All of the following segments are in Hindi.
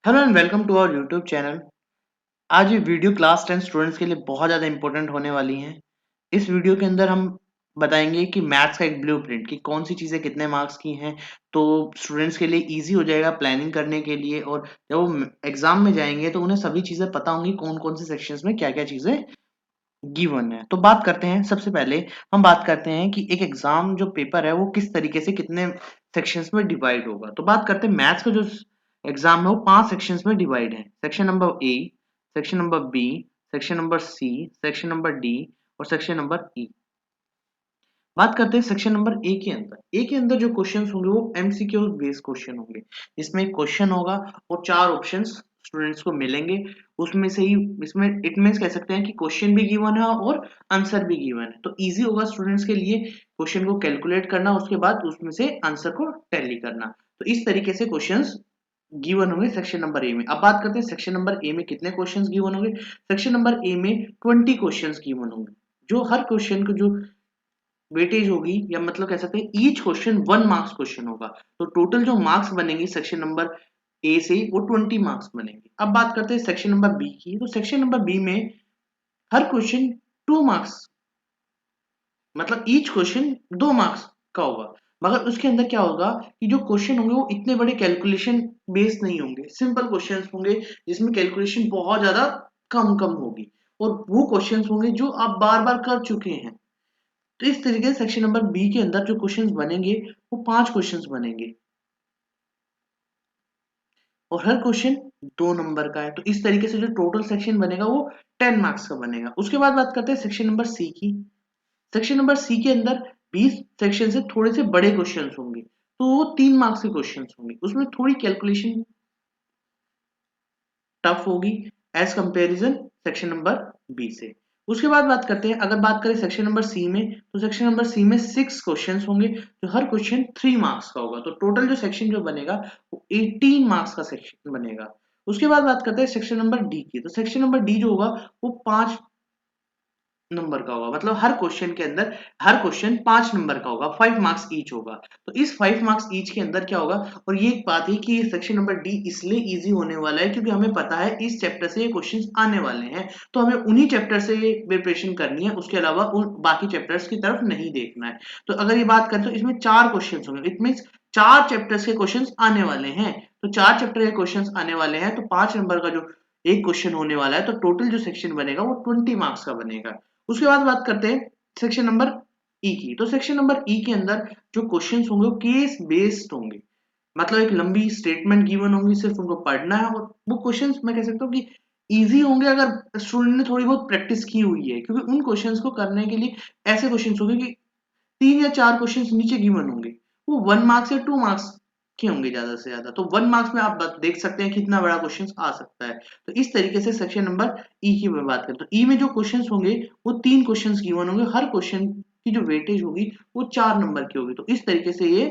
Hello and welcome to our YouTube channel. आज ये वीडियो क्लास 10 स्टूडेंट्स के लिए बहुत ज़्यादा इंपॉर्टेंट होने वाली हैं। इस वीडियो के अंदर हम बताएंगे कि मैथ्स का एक ब्लूप्रिंट कि कौन सी चीज़ें कितने मार्क्स की हैं, तो स्टूडेंट्स के लिए इजी हो जाएगा प्लानिंग करने के लिए। और जब वो एग्जाम में जाएंगे तो उन्हें सभी चीज़ें पता होंगी कौन कौन से सेक्शंस में क्या क्या चीज़ें गिवन है। तो बात करते हैं, सबसे पहले हम बात करते हैं कि एक एग्जाम जो पेपर है वो किस तरीके से कितने सेक्शंस में डिवाइड होगा। तो बात करते हैं मैथ्स का जो एग्जाम है वो 5 सेक्शंस में डिवाइड है। Section number A, section number B, section number C, section number D और सेक्शन नंबर ई। बात करते हैं सेक्शन नंबर ए के अंदर। ए के अंदर जो क्वेश्चंस होंगे वो एमसीक्यू बेस्ड क्वेश्चन होंगे, जिसमें एक क्वेश्चन होगा और 4 ऑप्शंस स्टूडेंट्स को मिलेंगे। उसमें से ही इसमें इट मींस कह सकते हैं कि क्वेश्चन भी गिवन है और आंसर भी गिवन है, तो इजी होगा स्टूडेंट्स के लिए क्वेश्चन को कैलकुलेट करना, उसके बाद उसमें से आंसर को टैली करना। तो इस तरीके से क्वेश्चंस गिवन होंगे सेक्शन नंबर ए में। अब बात करते हैं सेक्शन नंबर ए में कितने क्वेश्चंस गिवन होंगे। सेक्शन नंबर ए में 20 क्वेश्चंस गिवन होंगे, जो हर क्वेश्चन को जो वेटेज होगी, या मतलब कह सकते हैं ईच क्वेश्चन 1 मार्क्स क्वेश्चन होगा। तो टोटल जो मार्क्स बनेंगे सेक्शन नंबर ए से वो 20 मार्क्स बनेंगे। अब बात करते हैं सेक्शन नंबर बी की। तो सेक्शन नंबर बी में हर क्वेश्चन 2 मार्क्स, मतलब ईच क्वेश्चन 2 मार्क्स का होगा। मगर उसके अंदर क्या होगा कि जो क्वेश्चन होंगे वो इतने बड़े कैलकुलेशन बेस्ड नहीं होंगे, सिंपल क्वेश्चंस होंगे जिसमें कैलकुलेशन बहुत ज्यादा कम कम होगी, और वो क्वेश्चंस होंगे जो आप बार बार कर चुके हैं। तो इस तरीके से सेक्शन नंबर बी के अंदर जो क्वेश्चंस बनेंगे वो 5 क्वेश्चंस बनेंगे, और हर क्वेश्चन 2 नंबर का है। तो इस तरीके से जो टोटल सेक्शन बनेगा वो 10 मार्क्स का बनेगा। उसके बाद बात करते हैं सेक्शन नंबर सी की। सेक्शन नंबर सी के अंदर 20 सेक्शन से थोड़े से बड़े क्वेश्चंस होंगे, तो वो 3 मार्क्स के क्वेश्चंस होंगे। उसमें थोड़ी कैलकुलेशन टफ होगी as comparison section number B से। उसके बाद बात करते हैं, अगर बात करें सेक्शन नंबर सी में, तो सेक्शन नंबर सी में 6 क्वेश्चंस होंगे, जो हर क्वेश्चन 3 मार्क्स का होगा। तो टोटल जो सेक्शन जो बनेगा वो 18 मार्क्स का सेक्शन बनेगा। उसके बाद बात करते हैं सेक्शन नंबर डी की। तो सेक्शन नंबर डी जो होगा वो 5 नंबर का होगा, मतलब हर क्वेश्चन के अंदर हर क्वेश्चन 5 नंबर का होगा, 5 मार्क्स ईच होगा। तो इस 5 मार्क्स ईच के अंदर क्या होगा, और ये एक बात है कि ये सेक्शन नंबर डी इसलिए इजी होने वाला है क्योंकि हमें पता है इस चैप्टर से ये क्वेश्चंस आने वाले हैं, तो हमें उन्हीं चैप्टर से प्रिपरेशन करनी है, उसके अलावा उन बाकी चैप्टर्स की तरफ नहीं देखना है। तो अगर ये बात करें तो इसमें 4 क्वेश्चन होंगे, इट मीन 4 चैप्टर्स के क्वेश्चन आने वाले हैं। तो 4 चैप्टर के क्वेश्चन आने वाले हैं, तो 5 नंबर का जो एक क्वेश्चन होने वाला है, तो टोटल जो सेक्शन बनेगा वो 20 मार्क्स का बनेगा। उसके बाद बात करते हैं सेक्शन नंबर ई की। तो सेक्शन नंबर ई के अंदर जो क्वेश्चंस होंगे वो केस बेस्ड होंगे, मतलब एक लंबी स्टेटमेंट गिवन होंगी, सिर्फ उनको पढ़ना है, और वो क्वेश्चंस मैं कह सकता हूँ कि इजी होंगे अगर स्टूडेंट ने थोड़ी बहुत प्रैक्टिस की हुई है, क्योंकि उन क्वेश्चंस को करने के लिए ऐसे क्वेश्चंस होंगे कि 3 या 4 क्वेश्चंस नीचे गिवन होंगे, वो 1 मार्क्स या 2 मार्क्स के होंगे ज्यादा से ज्यादा। तो 1 मार्क्स में आप देख सकते हैं कितना बड़ा क्वेश्चन आ सकता है। तो इस तरीके से सेक्शन नंबर ई की मैं बात करें तो ई में जो क्वेश्चंस होंगे वो 3 क्वेश्चंस गिवन होंगे, हर क्वेश्चन की जो वेटेज होगी वो 4 नंबर की होगी। तो इस तरीके से ये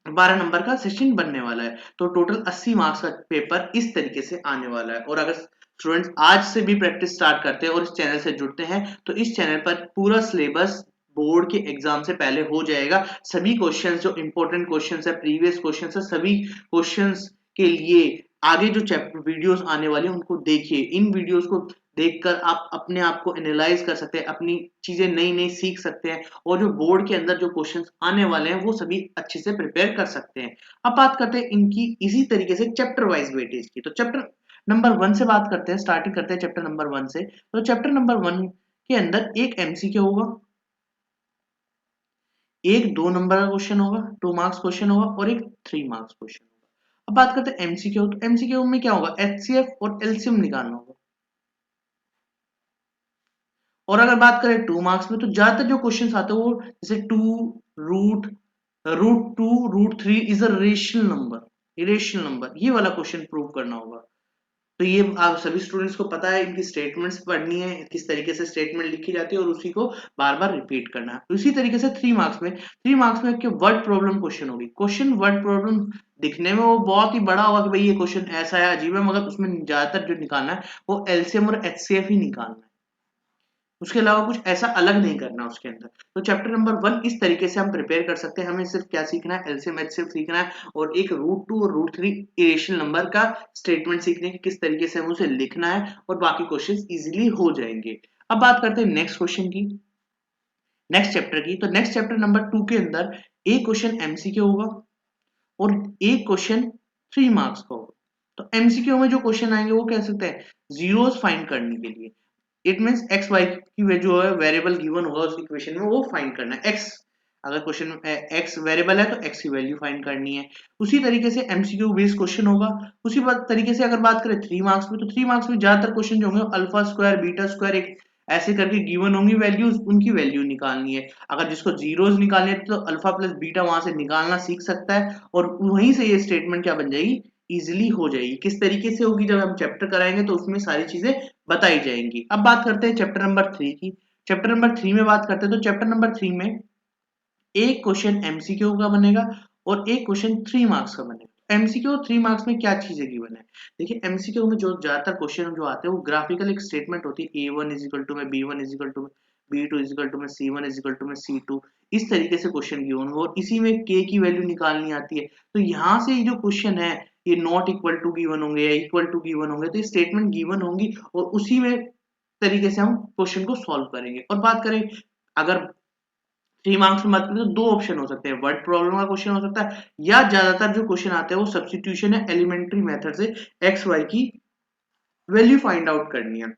12 नंबर का सेशन बनने वाला है। तो टोटल 80 मार्क्स का पेपर इस तरीके से आने वाला है। और अगर स्टूडेंट्स आज से भी प्रैक्टिस स्टार्ट करते हैं और इस चैनल से जुड़ते हैं, तो इस चैनल पर पूरा सिलेबस बोर्ड के एग्जाम से पहले हो जाएगा। सभी क्वेश्चंस जो इंपॉर्टेंट क्वेश्चंस है, प्रीवियस क्वेश्चंस है, सभी क्वेश्चंस के लिए आगे जो चैप्टर वीडियोस आने वाली हैं उनको देखिए। इन वीडियोस को देखकर आप अपने आप को एनालाइज कर सकते हैं, अपनी चीजें नई नई सीख सकते हैं, और जो बोर्ड के अंदर जो क्वेश्चंस आने वाले हैं वो सभी अच्छे से प्रिपेयर कर सकते हैं। अब बात करते हैं इनकी इसी तरीके से चैप्टर वाइज वेटेज की। तो चैप्टर नंबर 1 से बात करते हैं, स्टार्टिंग करते हैं चैप्टर नंबर 1 से। तो चैप्टर नंबर 1 के अंदर एक एमसीक्यू होगा, एक 2 नंबर का क्वेश्चन होगा, 2 मार्क्स क्वेश्चन होगा, और एक 3 मार्क्स क्वेश्चन होगा। अब बात करते हैं एमसीक्यू। तो एमसीक्यू में क्या होगा, एचसीएफ और एलसीएम निकालना होगा। और अगर बात करें 2 मार्क्स में, तो ज्यादातर जो क्वेश्चन आते हैं वो जैसे root root two root three is a rational number, irrational number, ये वाला क्वेश्चन प्रूव करना होगा। तो ये आप सभी स्टूडेंट्स को पता है, इनकी स्टेटमेंट्स पढ़नी है, किस तरीके से स्टेटमेंट लिखी जाती है, और उसी को बार बार रिपीट करना है। उसी तरीके से 3 मार्क्स में वर्ड प्रॉब्लम क्वेश्चन होगी। क्वेश्चन वर्ड प्रॉब्लम दिखने में वो बहुत ही बड़ा होगा कि भाई ये क्वेश्चन ऐसा है, अजीब है, मगर उसमें ज्यादातर जो निकालना है वो एलसीएम और एचसीएफ ही निकालना है। उसके अलावा कुछ ऐसा अलग नहीं करना उसके अंदर। तो चैप्टर नंबर 1 इस तरीके से हम प्रिपेयर कर सकते हैं। हमें सिर्फ क्या सीखना है, एलसीएम एचसीएफ सीखना है और एक रूट 2 और रूट 3 इरेशनल नंबर का स्टेटमेंट सीखने की किस तरीके से हमें उसे लिखना है और बाकी क्वेश्चंस इजीली हो जाएंगे। अब बात करते हैं नेक्स्ट क्वेश्चन की, नेक्स्ट चैप्टर की। तो नेक्स्ट चैप्टर नंबर 2 के अंदर एक क्वेश्चन एमसीक्यू होगा और एक क्वेश्चन 3 मार्क्स का होगा। तो एमसीक्यू में जो क्वेश्चन आएंगे वो कह सकते हैं जीरोस फाइंड करने के लिए। इट मींस एक्स वाई की जो है वेरिएबल गिवन होगा उस इक्वेशन में वो फाइंड करना है। एक्स अगर क्वेश्चन में एक्स वेरिएबल है तो एक्स की वैल्यू फाइंड करनी है। उसी तरीके से एमसीक्यू बेस्ड क्वेश्चन होगा। उसी तरीके से अगर बात करें 3 मार्क्स में, तो 3 मार्क्स में ज्यादातर क्वेश्चन जो होंगे अल्फा स्क्वायर बीटा स्क्वायर एक ऐसे करके गिवन होंगी वैल्यूज, उनकी वैल्यू निकालनी है। अगर जिसको जीरोस निकालने हैं तो अल्फा प्लस बीटा वहां से निकालना सीख सकता है और वहीं से ये स्टेटमेंट क्या बन जाएगी, इजिली हो जाएगी। किस तरीके से होगी जब हम चैप्टर कराएंगे तो उसमें सारी चीजें बताई जाएंगी। अब बात करते हैं चैप्टर नंबर 3 की। चैप्टर नंबर 3 में बात करते हैं तो चैप्टर नंबर 3 में एक क्वेश्चन एमसीक्यू का बनेगा और एक क्वेश्चन 3 मार्क्स का बनेगा। एमसीक्यू और 3 मार्क्स में क्या चीजें गिवन है, देखिए एमसीक्यू में जो ज्यादातर क्वेश्चन जो आते हैं वो ग्राफिकल एक स्टेटमेंट होती है, A1 इज इक्वल टू में B1 इज इक्वल टू में B2 इज इक्वल टू में C1 इज इक्वल टू में C2, इस तरीके से क्वेश्चन गिवन हो और इसी में k की वैल्यू निकालनी आती है। तो यहाँ से जो क्वेश्चन है ये नॉट इक्वल टू गिवन होंगे या इक्वल टू गिवन होंगे, तो ये स्टेटमेंट गिवन होंगी और उसी में तरीके से हम क्वेश्चन को सॉल्व करेंगे। और बात करें अगर 3 मार्क्स में बात करें तो दो ऑप्शन हो सकते हैं, वर्ड प्रॉब्लम का क्वेश्चन हो सकता है या ज्यादातर जो क्वेश्चन आते हैं वो सब्स्टिट्यूशन या एलिमेंट्री मेथड से एक्स वाई की वैल्यू फाइंड आउट करनी है।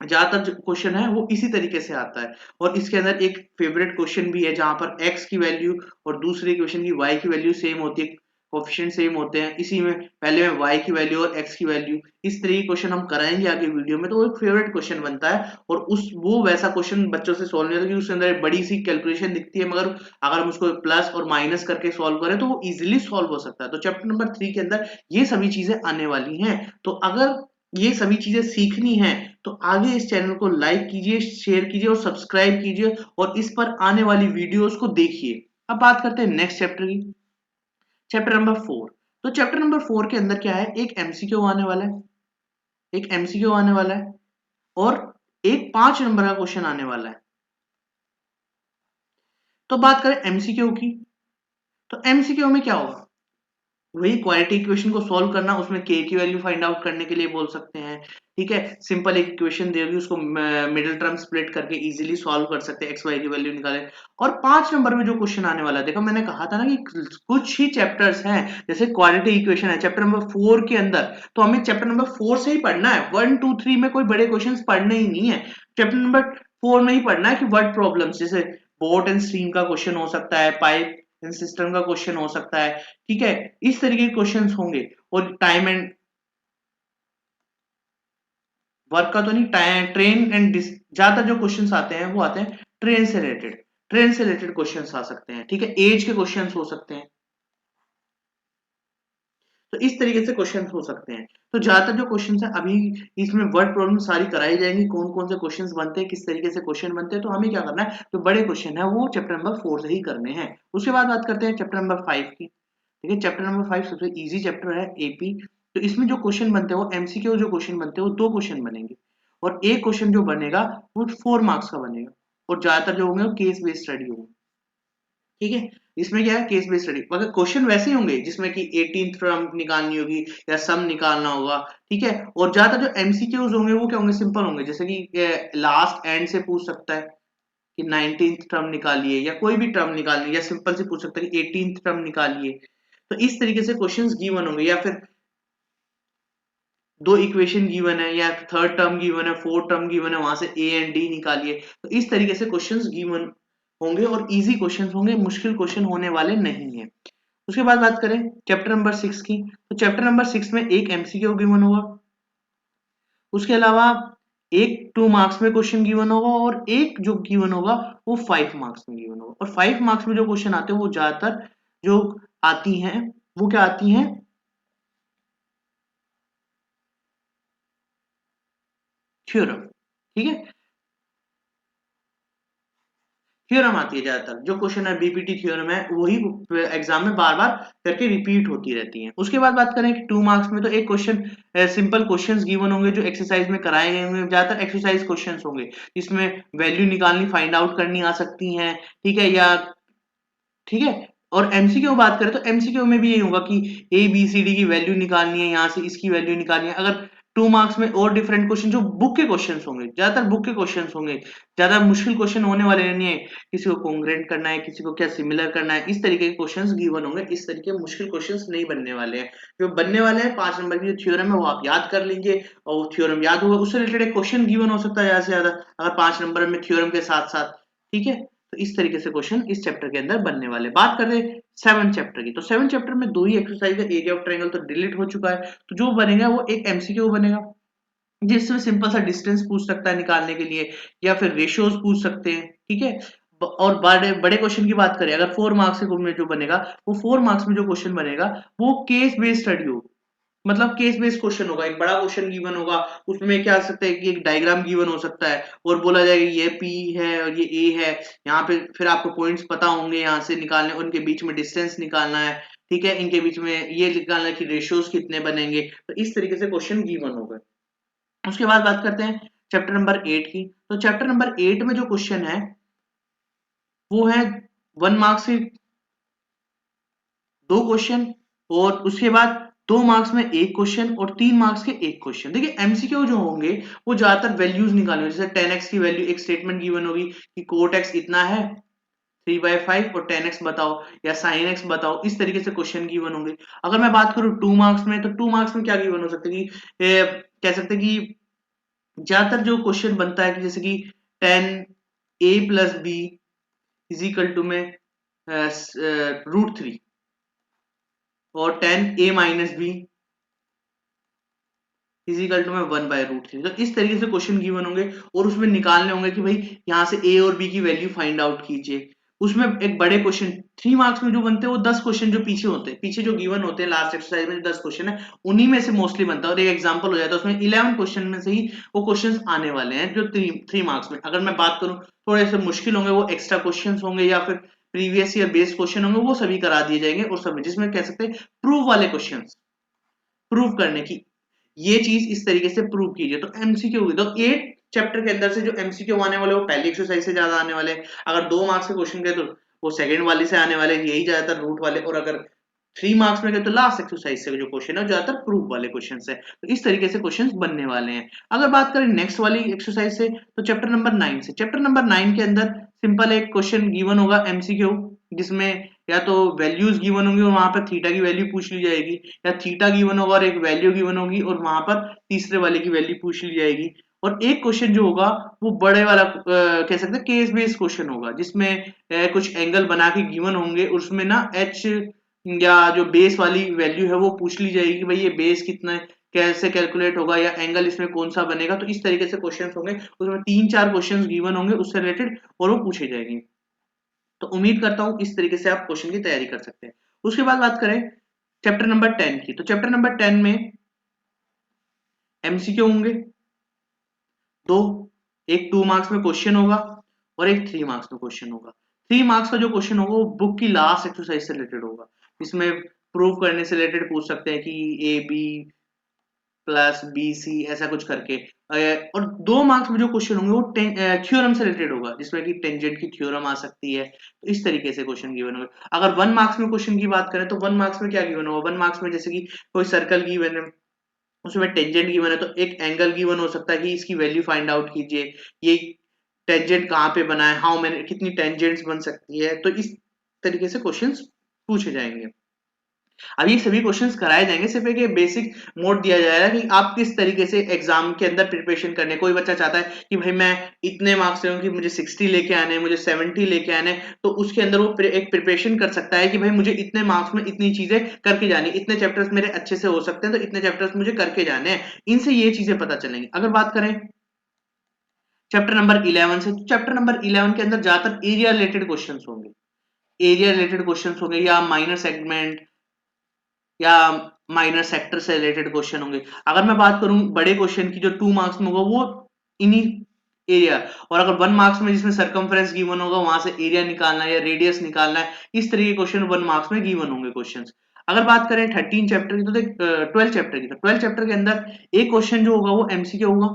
ज्यादातर जो क्वेश्चन है वो इसी तरीके से आता है और इसके अंदर एक फेवरेट क्वेश्चन भी है जहां पर x की वैल्यू और दूसरे क्वेश्चन की y की वैल्यू सेम होती है, कोएफिशिएंट सेम होते हैं। इसी में पहले में y की वैल्यू और x की वैल्यू, इस तरह के क्वेश्चन हम कराएंगे आगे वीडियो में, तो वो एक फेवरेट क्वेश्चन बनता है और उस वो वैसा क्वेश्चन बच्चों से सॉल्व नहीं होता क्योंकि उसके अंदर एक बड़ी सी कैलकुलेशन दिखती है, मगर अगर हम उसको प्लस और माइनस करके सॉल्व करें तो वो इजिली सॉल्व हो सकता है। तो चैप्टर नंबर 3 के अंदर ये सभी चीजें आने वाली हैं। तो अगर ये सभी चीजें सीखनी है तो आगे इस चैनल को लाइक कीजिए, शेयर कीजिए और सब्सक्राइब कीजिए और इस पर आने वाली वीडियोस को देखिए। अब बात करते हैं नेक्स्ट चैप्टर की, चैप्टर नंबर 4। तो चैप्टर नंबर 4 के अंदर क्या है, एक एमसीक्यू आने वाला है, एक एमसीक्यू आने वाला है और एक 5 नंबर का क्वेश्चन आने वाला है। तो बात करें एमसीक्यू की, तो एमसीक्यू में क्या होगा, वही क्वालिटी इक्वेशन को सॉल्व करना, उसमें k की वैल्यू फाइंड आउट करने के लिए बोल सकते हैं। ठीक है, सिंपल एक इक्वेशन देगी उसको मिडिल टर्म स्प्लिट करके इजीली सॉल्व कर सकते हैं, एक्स वाई की वैल्यू निकाले। और 5 नंबर में जो क्वेश्चन आने वाला है, देखो मैंने कहा था ना कि कुछ ही चैप्टर्स हैं, जैसे क्वालिटी इक्वेशन है चैप्टर नंबर 4 के अंदर, तो हमें चैप्टर नंबर 4 से ही पढ़ना है। 1 2 3 में कोई बड़े क्वेश्चन पढ़ने ही नहीं है, चैप्टर नंबर 4 में ही पढ़ना है कि वर्ड प्रॉब्लम्स, जैसे बोट एंड स्ट्रीम का क्वेश्चन हो सकता है, पाइप सिस्टम का क्वेश्चन हो सकता है। ठीक है, इस तरीके के क्वेश्चंस होंगे और टाइम एंड वर्क का तो नहीं, टाइम ट्रेन एंड ज्यादा जो क्वेश्चंस आते हैं वो आते हैं ट्रेन से रिलेटेड, ट्रेन से रिलेटेड क्वेश्चंस आ सकते हैं। ठीक है, एज के क्वेश्चंस हो सकते हैं, तो इस तरीके से क्वेश्चंस हो सकते हैं। तो ज्यादातर जो क्वेश्चंस है अभी इसमें वर्ड प्रॉब्लम सारी कराई जाएंगी, कौन कौन से क्वेश्चंस बनते हैं, किस तरीके से क्वेश्चन बनते हैं। तो हमें क्या करना है, जो बड़े क्वेश्चन है वो चैप्टर नंबर 4 से ही करने हैं। उसके बाद बात करते हैं चैप्टर नंबर 5 की। देखिए चैप्टर नंबर 5 सबसे इजी चैप्टर है, एपी। तो इसमें जो क्वेश्चन बनते हैं वो एमसीक्यू जो क्वेश्चन बनते हैं वो दो क्वेश्चन बनेंगे और एक क्वेश्चन जो बनेगा वो 4 मार्क्स का बनेगा और ज्यादातर जो होंगे वो केस बेस्ड स्टडी होंगे। ठीक है, इसमें क्या है, केस बेस्ड स्टडी, मगर क्वेश्चन वैसे ही होंगे जिसमें कि 18th टर्म निकालनी होगी या सम निकालना होगा। ठीक है, और ज्यादातर जो एमसीक्यूज होंगे वो क्या होंगे, सिंपल होंगे, जैसे कि लास्ट एंड से पूछ सकता है कि 19th टर्म निकालिए या कोई भी टर्म निकालिए, या सिंपल से पूछ सकता है कि 18th टर्म निकालिए। तो इस तरीके से क्वेश्चंस गिवन होंगे, या फिर दो इक्वेशन गिवन है या थर्ड टर्म गिवन है, फोर्थ टर्म गिवन है, वहां से ए एंड डी निकालिए। तो इस तरीके से क्वेश्चंस गिवन होंगे और इजी क्वेश्चंस होंगे, मुश्किल क्वेश्चन होने वाले नहीं है। उसके बाद बात करें चैप्टर नंबर 6 की, तो चैप्टर नंबर 6 में एक एमसीक्यू गिवन होगा, उसके अलावा एक 2 मार्क्स में क्वेश्चन गिवन होगा और एक जो गिवन होगा वो 5 मार्क्स में गिवन होगा। और 5 मार्क्स में जो क्वेश्चन आते हैं वो ज्यादातर जो आती हैं वो क्या आती हैं, थ्योरम। ठीक है, थ्योरम आती है ज्यादातर, जो क्वेश्चन है बीपीटी थ्योरम है वही एग्जाम में बार बार करके रिपीट होती रहती है। उसके बाद बात करें कि 2 मार्क्स में तो एक क्वेश्चन सिंपल क्वेश्चंस गिवन होंगे जो एक्सरसाइज में कराए गए होंगे, ज्यादातर एक्सरसाइज क्वेश्चंस होंगे जिसमें वैल्यू निकालनी फाइंड आउट करनी आ सकती है, ठीक है, या ठीक है। और एमसीक्यू बात करें तो एमसीक्यू में भी यही होगा कि ए बी सी डी की वैल्यू निकालनी है, यहाँ से इसकी वैल्यू निकालनी है। अगर 2 मार्क्स में और डिफरेंट क्वेश्चन जो बुक के क्वेश्चंस होंगे, ज्यादातर बुक के क्वेश्चंस होंगे, ज्यादा मुश्किल क्वेश्चन होने वाले नहीं है। किसी को कॉन्ग्रुएंट करना है, किसी को क्या सिमिलर करना है, इस तरीके के क्वेश्चंस गिवन होंगे। इस तरीके के मुश्किल क्वेश्चंस नहीं बनने वाले हैं। जो बनने वाले हैं 5 नंबर की जो थ्योरम है वो आप याद कर लीजिए, और वो थ्योरम याद होगा उससे रिलेटेड एक क्वेश्चन गिवन हो सकता है ज्यादा से ज्यादा, अगर 5 नंबर में थ्योरम के साथ साथ, ठीक है। तो इस तरीके से क्वेश्चन इस चैप्टर के अंदर बनने वाले। बात करें 7 चैप्टर की, तो 7 चैप्टर में 2 ही एक्सरसाइज है। एरिया ऑफ ट्रायंगल तो डिलीट हो चुका है, तो जो बनेगा वो एक एमसीक्यू बनेगा जिसमें सिंपल सा डिस्टेंस पूछ सकता है निकालने के लिए, या फिर रेशियोज पूछ सकते हैं, ठीक है। और बड़े बड़े क्वेश्चन की बात करें, अगर 4 मार्क्स के में जो बनेगा, वो 4 मार्क्स में जो क्वेश्चन बनेगा वो केस बेस्ड स्टडी हो, मतलब केस बेस्ड क्वेश्चन होगा। एक बड़ा क्वेश्चन गिवन होगा, उसमें क्या हो सकता है कि एक डायग्राम गिवन हो सकता है और बोला जाएगा ये पी है और ये ए है, यहाँ पे फिर आपको पॉइंट्स पता होंगे यहाँ से निकालने, उनके बीच में डिस्टेंस निकालना है, ठीक है, इनके बीच में ये निकालना है कि रेशियोज कितने बनेंगे। तो इस तरीके से क्वेश्चन गिवन होगा। उसके बाद बात करते हैं चैप्टर नंबर 8 की। तो चैप्टर नंबर 8 में जो क्वेश्चन है वो है 1 मार्क्स के 2 क्वेश्चन, और उसके बाद 2 मार्क्स में 1 क्वेश्चन और 3 मार्क्स के 1 क्वेश्चन। देखिए एमसीक्यू जो होंगे वो ज्यादातर वैल्यूज निकालने, जैसे 10x की वैल्यू एक स्टेटमेंट गिवन होगी कि कोट x इतना है 3/5 और 10x बताओ या sin x बताओ, इस तरीके से क्वेश्चन गिवन होंगे। अगर मैं बात करूं 2 मार्क्स में, तो 2 मार्क्स में क्या गिवन हो सकता है कि कह सकते हैं कि ज्यादातर जो क्वेश्चन बनता है कि जैसे कि 10a+b इज इक्वल टू में √3 और 10a-b इजिकल टू में 1/√3। तो इस तरीके से क्वेश्चन गिवन होंगे और उसमें निकालने होंगे कि भाई यहाँ से ए और बी की वैल्यू फाइंड आउट कीजिए। उसमें एक बड़े क्वेश्चन 3 मार्क्स में जो बनते हैं वो 10 क्वेश्चन जो पीछे होते हैं, पीछे जो गिवन होते हैं लास्ट एक्सरसाइज में जो 10 क्वेश्चन है उन्हीं में से मोस्टली बनता है, और एक एग्जांपल हो जाता है उसमें 11 क्वेश्चन में से ही वो क्वेश्चन आने वाले हैं जो 3 मार्क्स में। अगर मैं बात करूं थोड़े से मुश्किल होंगे, वो एक्स्ट्रा क्वेश्चन होंगे या फिर प्रीवियस ईयर बेस्ड क्वेश्चन होंगे, वो सभी करा दिए जाएंगे। और सभी जिसमें कह सकते हैं प्रूव वाले क्वेश्चन, प्रूव करने की ये चीज इस तरीके से प्रूव कीजिए। तो एमसीक्यू होगी, तो 8 चैप्टर के अंदर से जो एमसीक्यू आने वाले वो पहली एक्सरसाइज से ज्यादा आने वाले। अगर 2 मार्क्स के क्वेश्चन गए तो वो सेकंड वाली से आने वाले, यही ज्यादातर रूट वाले। और अगर 3 मार्क्स में गए तो लास्ट एक्सरसाइज से जो क्वेश्चन है ज्यादातर प्रूफ वाले क्वेश्चन है। तो इस तरीके से क्वेश्चन बनने वाले हैं। अगर बात करें नेक्स्ट वाली एक्सरसाइज से, तो चैप्टर नंबर 9 से, चैप्टर नंबर 9 के अंदर सिंपल एक क्वेश्चन गिवन होगा एमसीक्यू, जिसमें या तो वैल्यूज गिवन होंगी और वहां पर थीटा की वैल्यू पूछ ली जाएगी, या थीटा गिवन होगा और एक वैल्यू गिवन होगी और वहां पर तीसरे वाले की वैल्यू पूछ ली जाएगी। और एक क्वेश्चन जो होगा वो बड़े वाला कह सकते हैं केस बेस्ड क्वेश्चन होगा, जिसमें कुछ एंगल बना के गिवन होंगे, उसमें ना एच या जो बेस वाली वैल्यू है वो पूछ ली जाएगी कि भाई ये बेस कितना है, कैसे कैलकुलेट होगा, या एंगल इसमें कौन सा बनेगा। तो इस तरीके से क्वेश्चन होंगे, उसमें 3-4 क्वेश्चन गिवन होंगे उससे रिलेटेड और वो पूछे जाएंगे। तो उम्मीद करता हूं इस तरीके से आप क्वेश्चन की तैयारी कर सकते हैं। उसके बाद बात करें चैप्टर नंबर 10 की, तो चैप्टर नंबर 10 में एमसीक्यू होंगे 2, एक 2 मार्क्स में क्वेश्चन होगा और एक 3 मार्क्स में क्वेश्चन होगा। 3 मार्क्स का जो क्वेश्चन होगा वो बुक की लास्ट एक्सरसाइज से रिलेटेड होगा, इसमें प्रूव करने से रिलेटेड पूछ सकते हैं कि A B plus B C ऐसा कुछ करके। और 2 मार्क्स में जो क्वेश्चन होंगे वो थ्योरम से रिलेटेड होगा, जिसमें कि टेंजेंट की थ्योरम आ सकती है। तो इस तरीके से क्वेश्चन गिवन होंगे। अगर 1 मार्क्स में क्वेश्चन की बात करें तो 1 मार्क्स में क्या गिवन होगा, 1 मार्क्स में जैसे कि कोई सर्कल गिवन है, उसमें टेंजेंट गिवन है, तो एक एंगल गिवन हो सकता है कि इसकी वैल्यू फाइंड आउट कीजिए, ये टेंजेंट कहाँ पे बना है, हाउ मैनी कितनी टेंजेंट्स बन सकती है। तो इस तरीके से क्वेश्चंस पूछे जाएंगे। अब ये सभी क्वेश्चंस कराए जाएंगे, सिर्फ एक बेसिक मोड दिया जाएगा कि आप किस तरीके से एग्जाम के अंदर प्रिपरेशन करने। कोई बच्चा चाहता है कि भाई मैं इतने मार्क्स लेऊं कि मुझे 60 लेके आने, मुझे 70 लेके आने, तो उसके अंदर वो एक प्रिपरेशन कर सकता है कि भाई मुझे इतने मार्क्स में इतनी चीजें करके जानी, इतने चैप्टर्स मेरे अच्छे से हो सकते हैं, तो इतने चैप्टर्स मुझे करके जाने हैं। इनसे ये चीजें पता चलेंगी। अगर बात करें चैप्टर नंबर 11 से, तो चैप्टर नंबर 11 के अंदर ज्यादातर एरिया रिलेटेड क्वेश्चंस होंगे, एरिया रिलेटेड क्वेश्चंस होंगे, या माइनर सेगमेंट या माइनर सेक्टर से रिलेटेड क्वेश्चन होंगे। अगर मैं बात करूं बड़े क्वेश्चन की जो 2 मार्क्स में होगा, वो इन्हीं एरिया, और अगर 1 मार्क्स में जिसमें सर्कमफ्रेंस गिवन होगा वहां से एरिया निकालना है या रेडियस निकालना है, इस तरह के क्वेश्चन 1 मार्क्स में गिवन होंगे क्वेश्चंस। अगर बात करें 13 चैप्टर की तो देख 12 चैप्टर की, तो 12 चैप्टर के अंदर एक क्वेश्चन जो होगा वो एमसीक्यू होगा,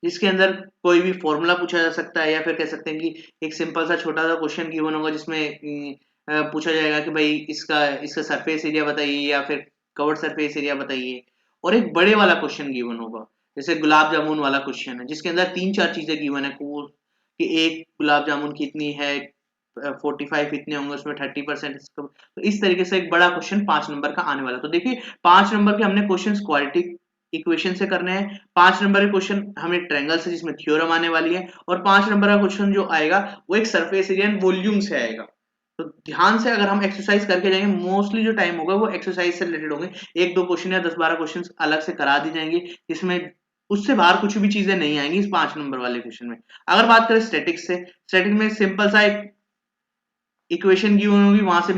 जिसके अंदर कोई भी फॉर्मूला पूछा जा सकता है, या फिर कह सकते हैं कि एक सिंपल सा छोटा सा क्वेश्चन गिवन होगा जिसमें पूछा जाएगा कि भाई इसका इसका सरफेस एरिया बताइए या फिर कवर्ड सरफेस एरिया बताइए। और एक बड़े वाला क्वेश्चन गिवन होगा, जैसे गुलाब जामुन वाला क्वेश्चन है जिसके अंदर 3-4 चीजें गिवन है कि एक गुलाब जामुन कितनी है, 45 इतने होंगे उसमें 30%, तो इस तरीके से एक बड़ा क्वेश्चन 5 नंबर का आने वाला। तो देखिए 5 नंबर के हमने क्वेश्चन क्वाड्रेटिक इक्वेशन से करने हैं, 5 नंबर के क्वेश्चन हमें ट्रायंगल से जिसमें थ्योरम आने वाली है, और 5 नंबर का क्वेश्चन जो आएगा वो एक सरफेस एरिया एंड वॉल्यूम से आएगा। तो ध्यान से अगर हम एक्सरसाइज करके जाएंगे, मोस्टली जो टाइम होगा वो एक्सरसाइज से रिलेटेड होंगे, 1-2 क्वेश्चन या 10-12 क्वेश्चन अलग से करा दी जाएंगे, जिसमें उससे बाहर कुछ भी चीजें नहीं आएंगी इस 5 नंबर वाले क्वेश्चन में। अगर बात करें स्टैटिक्स से, स्टैटिक में सिंपल सा एक इक्वेशन गिवन होगी, वहां से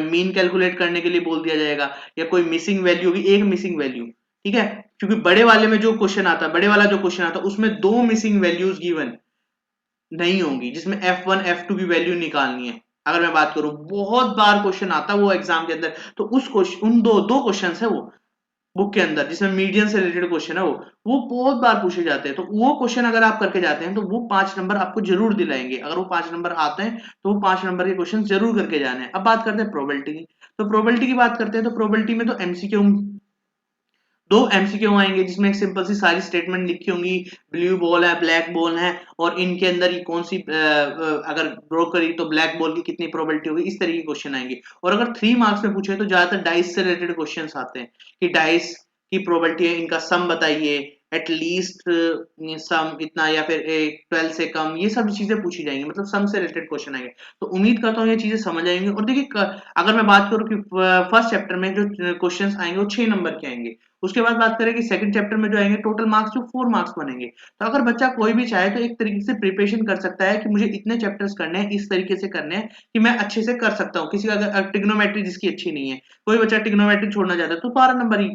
मीन कैलकुलेट करने के लिए बोल दिया जाएगा, या कोई मिसिंग वैल्यू होगी, एक मिसिंग वैल्यू, ठीक है, क्योंकि बड़े वाले में जो क्वेश्चन आता है, बड़े वाला जो क्वेश्चन आता है उसमें 2 मिसिंग वैल्यूज गिवन नहीं होंगी, जिसमें F1 F2 की वैल्यू निकालनी है। अगर मैं बात करूं, बहुत बार क्वेश्चन आता है वो एग्जाम के अंदर, तो उस क्वेश्चन, उन दो क्वेश्चन है वो बुक के अंदर जिसमें मीडियन से रिलेटेड क्वेश्चन है, वो बहुत बार पूछे जाते हैं। तो वो क्वेश्चन अगर आप करके जाते हैं तो वो 5 नंबर आपको जरूर दिलाएंगे। अगर वो 5 नंबर आते हैं तो वो 5 नंबर के क्वेश्चन जरूर करके जाने हैं। अब बात करते हैं प्रोबेबिलिटी की, तो प्रोबेबिलिटी की बात करते हैं, तो प्रोबेबिलिटी में तो एमसीक्यू, 2 एमसीक्यू आएंगे जिसमें एक सिंपल सी सारी स्टेटमेंट लिखी होंगी, ब्लू बॉल है, ब्लैक बॉल है, और इनके अंदर ये कौन सी अगर ड्रॉ करी तो ब्लैक बॉल की कितनी प्रोबेबिलिटी होगी, इस तरह के क्वेश्चन आएंगे। और अगर 3 मार्क्स में पूछे तो ज्यादातर डाइस से रिलेटेड क्वेश्चन आते हैं कि डाइस की प्रोबेबिलिटी है, इनका सम बताइए, एटलीस्ट सम इतना, या फिर 12 से कम, ये सब चीजें पूछी जाएंगी, मतलब सम से रिलेटेड क्वेश्चन आएंगे। तो उम्मीद करता हूँ ये चीजें समझ आएंगी। और देखिए अगर मैं बात करूँ कि फर्स्ट चैप्टर में जो क्वेश्चंस आएंगे वो 6 नंबर के आएंगे, उसके बाद बात करें कि सेकंड चैप्टर में जो आएंगे टोटल मार्क्स जो 4 मार्क्स बनेंगे। तो अगर बच्चा कोई भी चाहे तो एक तरीके से प्रिपरेशन कर सकता है कि मुझे इतने चैप्टर्स करने हैं, इस तरीके से करने हैं कि मैं अच्छे से कर सकता हूँ। किसी का अगर ट्रिग्नोमेट्री जिसकी अच्छी नहीं है, कोई बच्चा ट्रिग्नोमेट्री छोड़ना चाहता है, तो 12 नंबर ही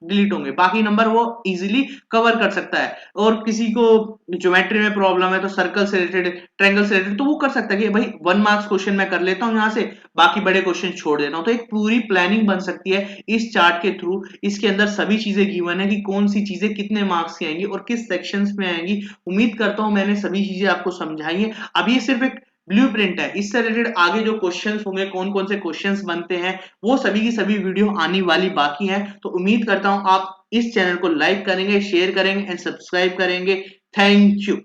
डिलीट होंगे, बाकी नंबर वो इजीली कवर कर सकता है। और किसी को ज्योमेट्री में प्रॉब्लम है तो सर्कल से रिलेटेड, ट्रायंगल से रिलेटेड, तो वो कर सकता है कि भाई 1 मार्क्स क्वेश्चन मैं कर लेता हूं यहाँ से, बाकी बड़े क्वेश्चन छोड़ देता हूं। तो एक पूरी प्लानिंग बन सकती है इस चार्ट के थ्रू। इसके अंदर सभी चीजें गिवन है कि कौन सी चीजें कितने मार्क्स की आएंगी और किस सेक्शंस में आएंगी। उम्मीद करता हूं मैंने सभी चीजें आपको समझाई है। अब ये सिर्फ एक ब्लूप्रिंट है, इससे रिलेटेड आगे जो क्वेश्चंस होंगे, कौन कौन से क्वेश्चंस बनते हैं, वो सभी की सभी वीडियो आने वाली बाकी हैं। तो उम्मीद करता हूं आप इस चैनल को लाइक करेंगे, शेयर करेंगे एंड सब्सक्राइब करेंगे। Thank you.